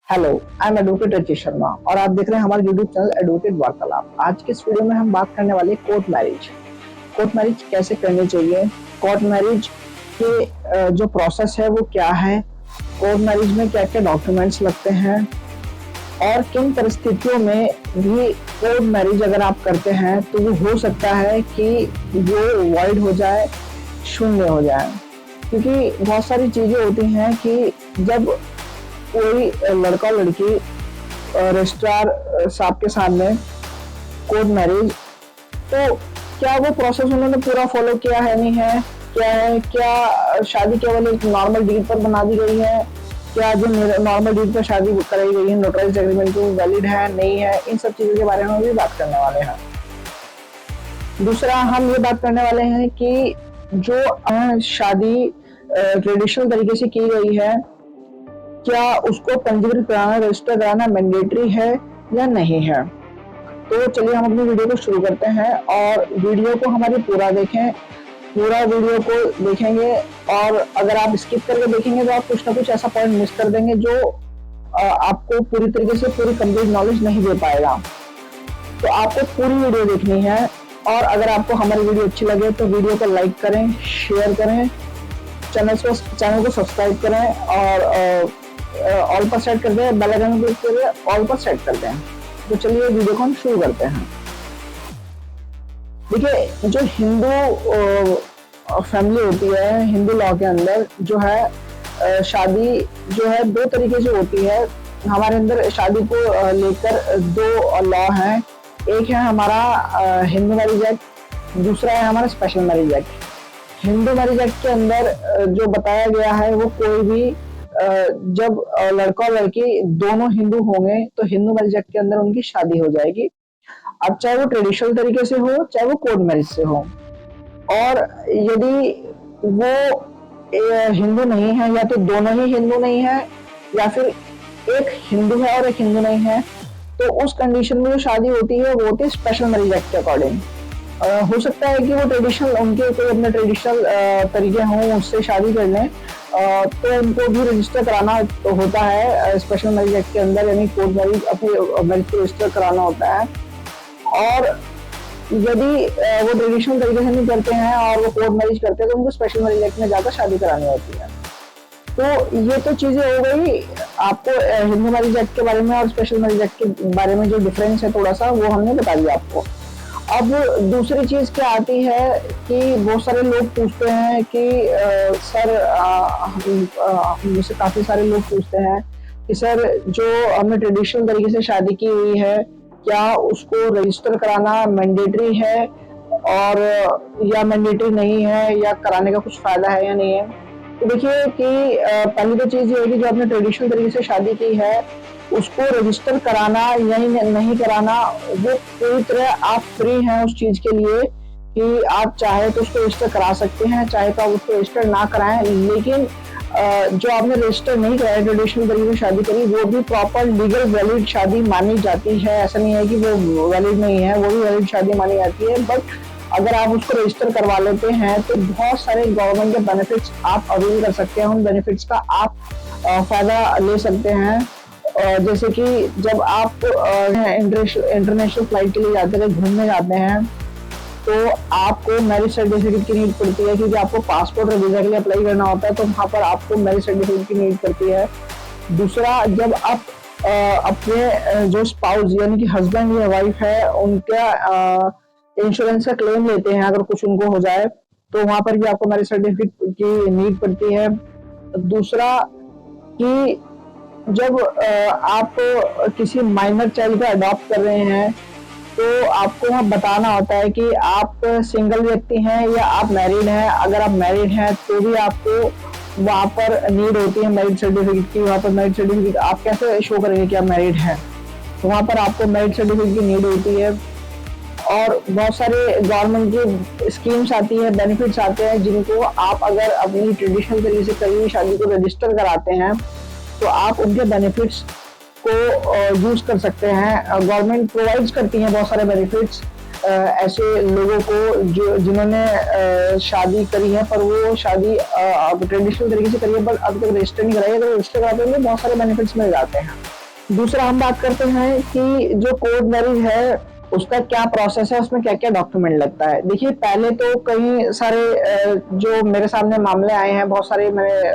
Hello, I am advocate रचित शर्मा और आप देख रहे हैं हमारे यूट्यूब चैनल एडवोकेट वार्तालाप। आज के इस वीडियो में हम बात करने वाले कोर्ट मैरिज। कोर्ट मैरिज कैसे करनी चाहिए, कोर्ट मैरिज के जो प्रोसेस है वो क्या है, कोर्ट मैरिज में क्या क्या डॉक्यूमेंट्स लगते हैं और किन परिस्थितियों में भी कोर्ट मैरिज अगर आप करते हैं तो वो हो सकता है कि वो वॉइड हो जाए, शून्य हो जाए। क्योंकि बहुत सारी चीजें होती हैं कि जब कोई लड़का लड़की रजिस्ट्रार साहब के सामने कोर्ट मैरिज, तो क्या वो प्रोसेस उन्होंने पूरा फॉलो किया है, नहीं है, क्या है, क्या शादी केवल एक नॉर्मल डीड पर बना दी गई है, क्या जो नॉर्मल डीड पर शादी कराई गई है नोटराइज एग्रीमेंट वो वैलिड है, नहीं है, इन सब चीजों के बारे में भी बात करने वाले हैं। दूसरा हम ये बात करने वाले हैं कि जो शादी ट्रेडिशनल तरीके से की गई है, क्या उसको पंजीकृत कराना, रजिस्टर कराना मैंडेटरी है या नहीं है। तो चलिए हम अपनी वीडियो को शुरू करते हैं और वीडियो को हमारी पूरा देखें, पूरा वीडियो को देखेंगे और अगर आप स्किप करके देखेंगे तो आप कुछ ना कुछ ऐसा पॉइंट मिस कर देंगे जो आपको पूरी तरीके से पूरी कंप्लीट नॉलेज नहीं दे पाएगा। तो आपको पूरी वीडियो देखनी है और अगर आपको हमारी वीडियो अच्छी लगे तो वीडियो को लाइक करें, शेयर करें, चैनल को सब्सक्राइब करें और ऑल पर सेट कर दें, बेल आइकन क्लिक करके ऑल पर सेट कर दें। तो चलिए वीडियो को हम शुरू करते हैं। देखिए, जो हिंदू फैमिली होती है, हिंदू लॉ के अंदर जो है शादी जो है दो तरीके से होती है। हमारे अंदर शादी को लेकर दो लॉ हैं। एक है हमारा हिंदू मैरिज एक्ट, दूसरा है हमारा special marriage act. Hindu marriage act के अंदर जो बताया गया है वो कोई भी जब लड़का और लड़की दोनों हिंदू होंगे तो हिंदू मैरिज एक्ट के अंदर उनकी शादी हो जाएगी। अब चाहे वो ट्रेडिशनल तरीके से हो, चाहे वो कोर्ट मैरिज से हो। और यदि वो हिंदू नहीं है, या तो दोनों ही हिंदू नहीं है या फिर एक हिंदू है और एक हिंदू नहीं है, तो उस कंडीशन में जो शादी होती है वो होती है स्पेशल मैरिज एक्ट के अकॉर्डिंग। हो सकता है कि वो ट्रेडिशनल, उनके कोई अपने ट्रेडिशनल तरीके हों, उससे शादी कर लें, तो उनको भी रजिस्टर कराना होता है स्पेशल मैरिज एक्ट के अंदर, यानी कोर्ट मैरिज अपने मैरिज को रजिस्टर कराना होता है। और यदि वो ट्रेडिशनल तरीके से नहीं करते हैं और वो कोर्ट मैरिज करते हैं तो उनको स्पेशल मैरिज एक्ट में जाकर शादी करानी होती है। तो ये तो चीजें हो गई आपको हिंदू मैरिज एक्ट के बारे में और स्पेशल मैरिज एक्ट के बारे में जो डिफरेंस है थोड़ा सा वो हमने बता दिया आपको। अब दूसरी चीज क्या आती है कि बहुत सारे लोग पूछते हैं कि सर, मुझसे काफी सारे लोग पूछते हैं कि सर जो हमने ट्रेडिशनल तरीके से शादी की हुई है क्या उसको रजिस्टर कराना मैंडेटरी है और या मैंडेटरी नहीं है, या कराने का कुछ फायदा है या नहीं है। तो देखिए कि पहली तो चीज ये है कि जो आपने ट्रेडिशनल तरीके से शादी की है उसको रजिस्टर कराना या नहीं कराना, वो पूरी तरह आप फ्री हैं उस चीज के लिए कि आप चाहे तो उसको रजिस्टर करा सकते हैं, चाहे तो आप उसको रजिस्टर ना कराएं। लेकिन जो आपने रजिस्टर नहीं कराया, ट्रेडिशनल तरीके से शादी करी, वो भी प्रॉपर लीगल वैलिड शादी मानी जाती है। ऐसा नहीं है कि वो वैलिड नहीं है, वो भी वैलिड शादी मानी जाती है। बट अगर आप उसको रजिस्टर करवा लेते हैं तो बहुत सारे गवर्नमेंट के बेनिफिट्स आप अवेल कर सकते हैं, उन बेनिफिट्स का आप फायदा ले सकते हैं। जैसे कि जब आप इंटरनेशनल फ्लाइट के लिए जाते हैं, घूमने जाते हैं, तो आपको मैरिज सर्टिफिकेट की नीड पड़ती है क्योंकि आपको पासपोर्ट और वीजा के लिए अप्लाई करना होता है, तो वहाँ पर आपको मैरिज सर्टिफिकेट की नीड पड़ती है। दूसरा, जब आप अपने जो स्पाउस यानी कि हस्बैंड या वाइफ है उनका इंश्योरेंस का क्लेम लेते हैं, अगर कुछ उनको हो जाए तो वहाँ पर भी आपको मैरिज सर्टिफिकेट की नीड पड़ती है। दूसरा कि जब आप किसी माइनर चाइल्ड को अडॉप्ट कर रहे हैं तो आपको वहाँ बताना होता है कि आप सिंगल व्यक्ति हैं या आप मैरिड हैं। अगर आप मैरिड हैं तो भी आपको वहाँ पर नीड होती है मैरिज सर्टिफिकेट की। वहाँ पर मैरिज सर्टिफिकेट आप कैसे शो करेंगे कि आप मैरिड हैं, तो वहाँ पर आपको मैरिज सर्टिफिकेट की नीड होती है। और बहुत सारे गवर्नमेंट की स्कीम्स आती है, बेनिफिट्स आते हैं, जिनको आप अगर अपनी ट्रेडिशनल तरीके से करी हुई शादी को रजिस्टर कराते हैं तो आप उनके बेनिफिट्स को यूज कर सकते हैं। गवर्नमेंट प्रोवाइड्स करती है बहुत सारे बेनिफिट्स ऐसे लोगों को जो जिन्होंने शादी करी है पर वो शादी ट्रेडिशनल तरीके से करी है पर अभी तक रजिस्टर नहीं कराई है। अगर रजिस्टर कराते हैं तो बहुत सारे बेनिफिट्स मिल जाते हैं। दूसरा हम बात करते हैं कि जो कोर्ट मैरिज है उसका क्या प्रोसेस है, उसमें क्या क्या डॉक्यूमेंट लगता है। देखिए, पहले तो कई सारे जो मेरे सामने मामले आए हैं, बहुत सारे मैंने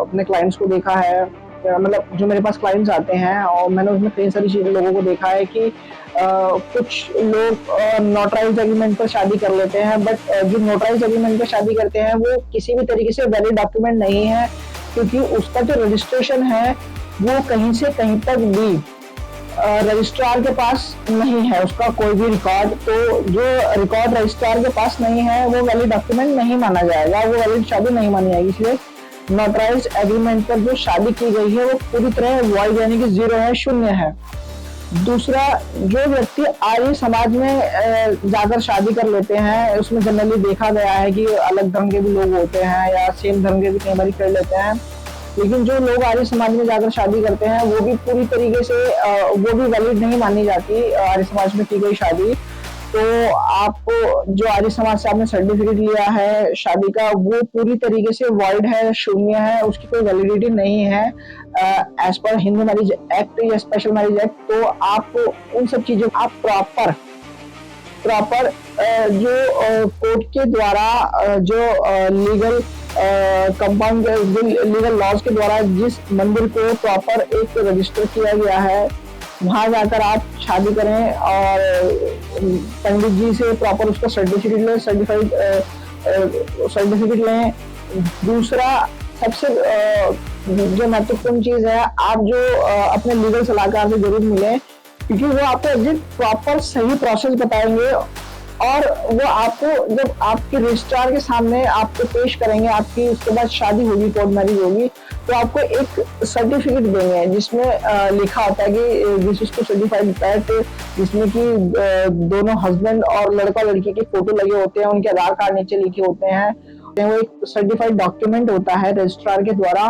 अपने क्लाइंट्स को देखा है, मतलब जो मेरे पास क्लाइंट्स आते हैं, और मैंने उसमें कई सारी चीज़ें लोगों को देखा है कि कुछ लोग नोटराइज्ड एग्रीमेंट पर शादी कर लेते हैं, बट जो नोटराइज्ड एग्रीमेंट पर शादी करते हैं वो किसी भी तरीके से वैलिड डॉक्यूमेंट नहीं है, क्योंकि उसका जो रजिस्ट्रेशन है वो कहीं से कहीं तक भी रजिस्ट्रार के पास नहीं है, उसका कोई भी रिकॉर्ड। तो जो रिकॉर्ड रजिस्ट्रार के पास नहीं है वो वैलिड डॉक्यूमेंट नहीं माना जाएगा, वो वैलिड शादी नहीं मानी जाएगी। इसलिए नोटराइज्ड एग्रीमेंट पर जो शादी की गई है वो पूरी तरह वॉइड, यानी कि जीरो है, शून्य है। दूसरा, जो व्यक्ति आर्य समाज में जाकर शादी कर लेते हैं, उसमें जनरली देखा गया है कि अलग धर्म के भी लोग होते हैं या सेम धर्म के भी कई बार कर लेते हैं, लेकिन जो लोग आर्य समाज में जाकर शादी करते हैं वो भी पूरी तरीके से वो भी वैलिड नहीं मानी जाती आर्य समाज में की गई शादी। तो आपको जो आर्य समाज से आपने सर्टिफिकेट लिया है शादी का, वो पूरी तरीके से वॉइड है, शून्य है, उसकी कोई वैलिडिटी नहीं है as per Hindu marriage act या स्पेशल मैरिज एक्ट। तो आप उन सब चीजों आप प्रॉपर जो कोर्ट के द्वारा जो लीगल कंपाउंड जो लीगल लॉज के द्वारा जिस मंदिर को प्रॉपर एक रजिस्टर किया गया है, वहां जाकर आप शादी करें और पंडित जी से प्रॉपर उसका सर्टिफिकेट लें, सर्टिफिकेट लें। दूसरा, सबसे जो महत्वपूर्ण चीज है, आप जो अपने लीगल सलाहकार से जरूर मिलें, क्योंकि वो आपको एग्जैक्ट प्रॉपर सही प्रोसेस बताएंगे, और वो आपको जब आपके रजिस्ट्रार के सामने आपको पेश करेंगे, आपकी उसके बाद शादी होगी, कोर्ट मैरिज होगी, तो आपको एक सर्टिफिकेट देंगे जिसमें लिखा होता है कि this is to certified that, जिसमें कि दोनों हस्बैंड और लड़का लड़की के फोटो लगे होते हैं, उनके आधार कार्ड नीचे लिखे होते हैं। वो एक सर्टिफाइड डॉक्यूमेंट होता है रजिस्ट्रार के द्वारा।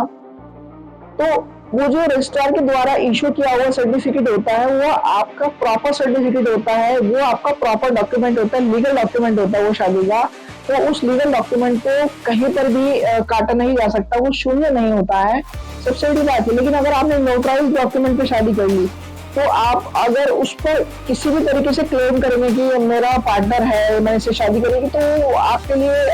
तो वो जो रजिस्ट्रार के द्वारा इशू किया हुआ सर्टिफिकेट होता है वो आपका प्रॉपर सर्टिफिकेट होता है, वो आपका प्रॉपर डॉक्यूमेंट होता है, लीगल डॉक्यूमेंट होता है वो शादी का। तो उस लीगल डॉक्यूमेंट को कहीं पर भी काटा नहीं जा सकता, वो शून्य नहीं होता है, सबसे बड़ी बात है। लेकिन अगर आपने नोटराइज्ड डॉक्यूमेंट पे शादी कर ली, तो आप अगर उस पर किसी भी तरीके से क्लेम करेंगे कि मेरा पार्टनर है, मैंने इससे शादी करेगी, तो आपके लिए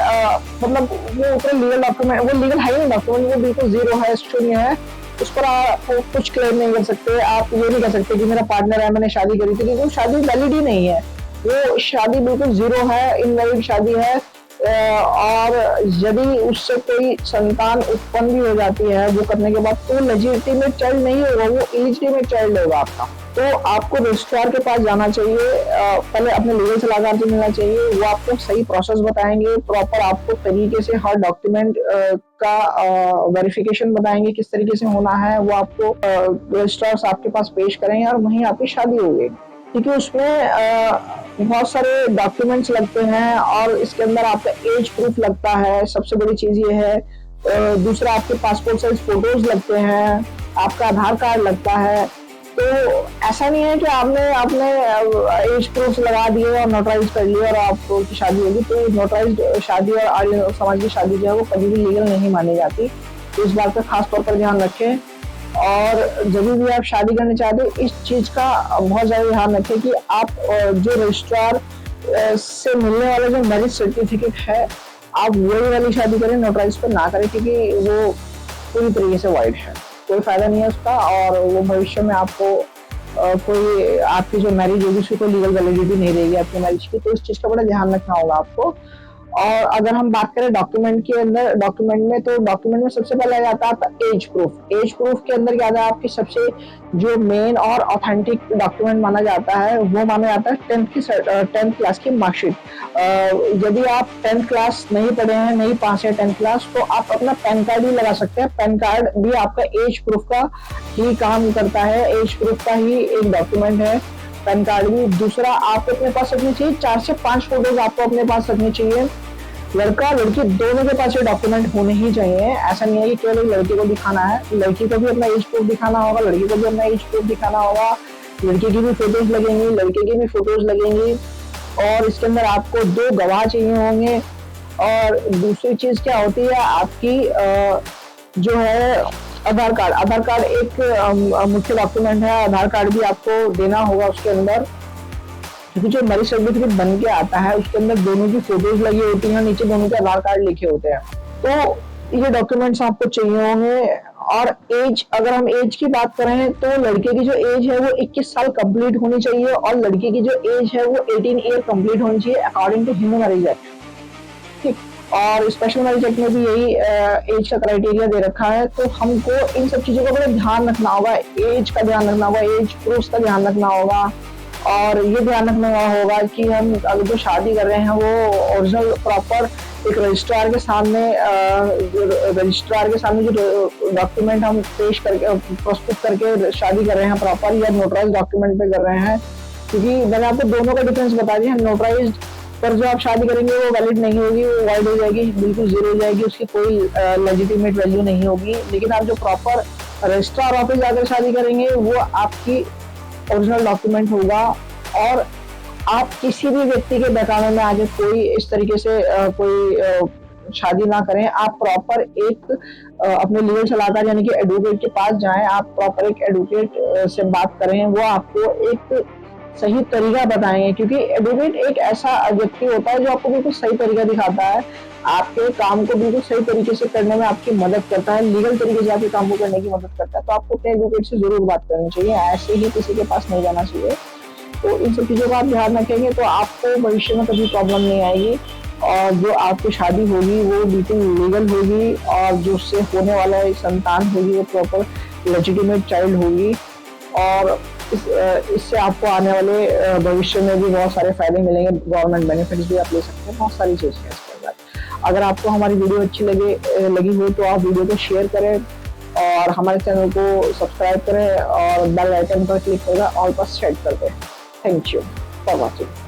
मतलब वो उतना लीगल डॉक्यूमेंट, वो लीगल है ही नहीं डॉक्यूमेंट, वो बिल्कुल जीरो है, शून्य है, उस पर आप कुछ क्लेम नहीं कर सकते। आप ये नहीं कर सकते कि मेरा पार्टनर है, मैंने शादी करी थी, क्योंकि वो शादी वैलिड ही नहीं है, वो शादी बिल्कुल जीरो है, इनवैलिड शादी है। और यदि उससे कोई संतान उत्पन्न भी हो जाती है वो करने के बाद, तो लेजिटिमेट चाइल्ड नहीं होगा, वो इलिजिटिमेट चाइल्ड होगा आपका। तो आपको रजिस्ट्रार के पास जाना चाहिए, पहले अपने लीगल सलाहकार से मिलना चाहिए, वो आपको सही प्रोसेस बताएंगे, प्रॉपर आपको तरीके से हर डॉक्यूमेंट का वेरिफिकेशन बताएंगे किस तरीके से होना है, वो आपको रजिस्ट्रार आपके पास पेश करेंगे और वहीं आपकी शादी होगी। क्योंकि उसमें बहुत सारे डॉक्यूमेंट्स लगते हैं और इसके अंदर आपका एज प्रूफ लगता है, सबसे बड़ी चीज ये है। दूसरा, आपके पासपोर्ट साइज फोटोज लगते हैं, आपका आधार कार्ड लगता है। तो ऐसा नहीं है कि आपने एज प्रूफ लगा दिए और नोटराइज कर लिए और आपकी शादी होगी। तो नोटराइज शादी और आर्य समाज की शादी जो है वो कभी भी लीगल नहीं मानी जाती। तो इस बात का खास तौर पर ध्यान रखें, और जब भी आप शादी करना चाहते हो इस चीज का बहुत ज्यादा ध्यान रखें कि आप जो रजिस्ट्रार से मिलने वाला जो मैरिज सर्टिफिकेट है, आप वही वाली शादी करें, नोटराइज पर ना करें, क्योंकि वो पूरी तरीके से वाइड है, कोई फायदा नहीं है उसका, और वो भविष्य में आपको कोई आपकी जो मैरिज होगी उसकी कोई लीगल वैलिडिटी नहीं रहेगी आपकी मैरिज की। तो इस चीज का बड़ा ध्यान रखना होगा आपको। और अगर हम बात करें डॉक्यूमेंट के अंदर, डॉक्यूमेंट में, तो डॉक्यूमेंट में सबसे पहले आ जाता है आपका एज प्रूफ। एज प्रूफ के अंदर क्या आता है, आपकी सबसे जो मेन और ऑथेंटिक डॉक्यूमेंट माना जाता है वो माना जाता है 10th क्लास की मार्कशीट। यदि आप 10th क्लास नहीं पढ़े हैं, नहीं पास है 10th क्लास, तो आप अपना पैन कार्ड ही लगा सकते हैं। पैन कार्ड भी आपका एज प्रूफ का ही काम करता है, एज प्रूफ का ही एक डॉक्यूमेंट है पैन कार्ड भी। दूसरा, आपको अपने पास रखनी चाहिए 4 से 5 फोटोज आपको अपने पास रखनी चाहिए। लड़का लड़की दोनों के पास ये डॉक्यूमेंट होने ही चाहिए। ऐसा नहीं है कि केवल लड़के को दिखाना है, लड़की को भी अपना एज प्रूफ दिखाना होगा, लड़की को भी अपना एज प्रूफ दिखाना होगा। लड़के की भी फोटोज लगेंगी, लड़के की भी फोटोज लगेंगी, और इसके अंदर आपको 2 गवाह चाहिए होंगे। और दूसरी चीज क्या होती है, आपकी जो है आधार कार्ड एक मुख्य डॉक्यूमेंट है। आधार कार्ड भी आपको देना होगा उसके अंदर, क्योंकि जो मैरिज सर्टिफिकेट बन के आता है उसके अंदर दोनों की फोटोज लगी होती हैं, नीचे दोनों के आधार कार्ड लिखे होते हैं। तो ये डॉक्यूमेंट्स आपको चाहिए होंगे। और एज, अगर हम एज की बात करें तो लड़के की जो एज है वो 21 साल कंप्लीट होनी चाहिए और लड़की की जो एज है वो 18 ईयर कंप्लीट होनी चाहिए according to Hindu marriage act. ठीक, और स्पेशल मैरिज एक्ट में भी यही एज का क्राइटेरिया दे रखा है। तो हमको इन सब चीजों का बड़ा ध्यान रखना होगा, एज का ध्यान रखना होगा, एज प्रूफ का ध्यान रखना होगा। और ये ध्यान रखना होगा कि हम अगर जो शादी कर रहे हैं वो ओरिजिनल प्रॉपर एक रजिस्ट्रार के सामने जो डॉक्यूमेंट हम पेश करके प्रस्तुत करके शादी कर रहे हैं प्रॉपर, या नोटराइज डॉक्यूमेंट पे कर रहे हैं। क्योंकि मैंने आपको दोनों का डिफरेंस बता दिया। नोटराइज पर जो आप शादी करेंगे वो वैलिड नहीं होगी, वो वाइड हो जाएगी, बिल्कुल जीरो हो जाएगी, उसकी कोई लेजिटिमेट वैल्यू नहीं होगी। लेकिन आप जो प्रॉपर रजिस्ट्रार ऑफिस जाकर शादी करेंगे वो आपकी ओरिजिनल डॉक्यूमेंट होगा। और आप किसी भी व्यक्ति के बहकावे में आगे कोई इस तरीके से कोई शादी ना करें। आप प्रॉपर एक अपने लीगल सलाहकार यानी कि एडवोकेट के पास जाएं, आप प्रॉपर एक एडवोकेट से बात करें, वो आपको एक सही तरीका बताएंगे। क्योंकि एडवोकेट एक ऐसा व्यक्ति होता है जो आपको बिल्कुल सही तरीका दिखाता है, आपके काम को बिल्कुल सही तरीके से करने में आपकी मदद करता है, लीगल तरीके से आपके काम को करने की मदद करता है। तो आपको अपने एडवोकेट से जरूर बात करनी चाहिए, ऐसे ही किसी के पास नहीं जाना चाहिए। तो इन सब चीज़ों का आप ध्यान रखेंगे तो आपको भविष्य में कभी प्रॉब्लम नहीं आएगी, और जो आपकी शादी होगी वो बिल्कुल लीगल होगी, और जो उससे होने वाला एक संतान होगी वो प्रॉपर लेजिटिमेट चाइल्ड होगी। और इससे आपको आने वाले भविष्य में भी बहुत सारे फायदे मिलेंगे, गवर्नमेंट बेनिफिट्स भी आप ले सकते हैं, बहुत सारी चीज़ें हैं इसके बाद। अगर आपको हमारी वीडियो अच्छी लगी हो तो आप वीडियो को शेयर करें और हमारे चैनल को सब्सक्राइब करें और बेल आइकन पर क्लिक करके ऑल पर सेट कर दें। Thank you for watching.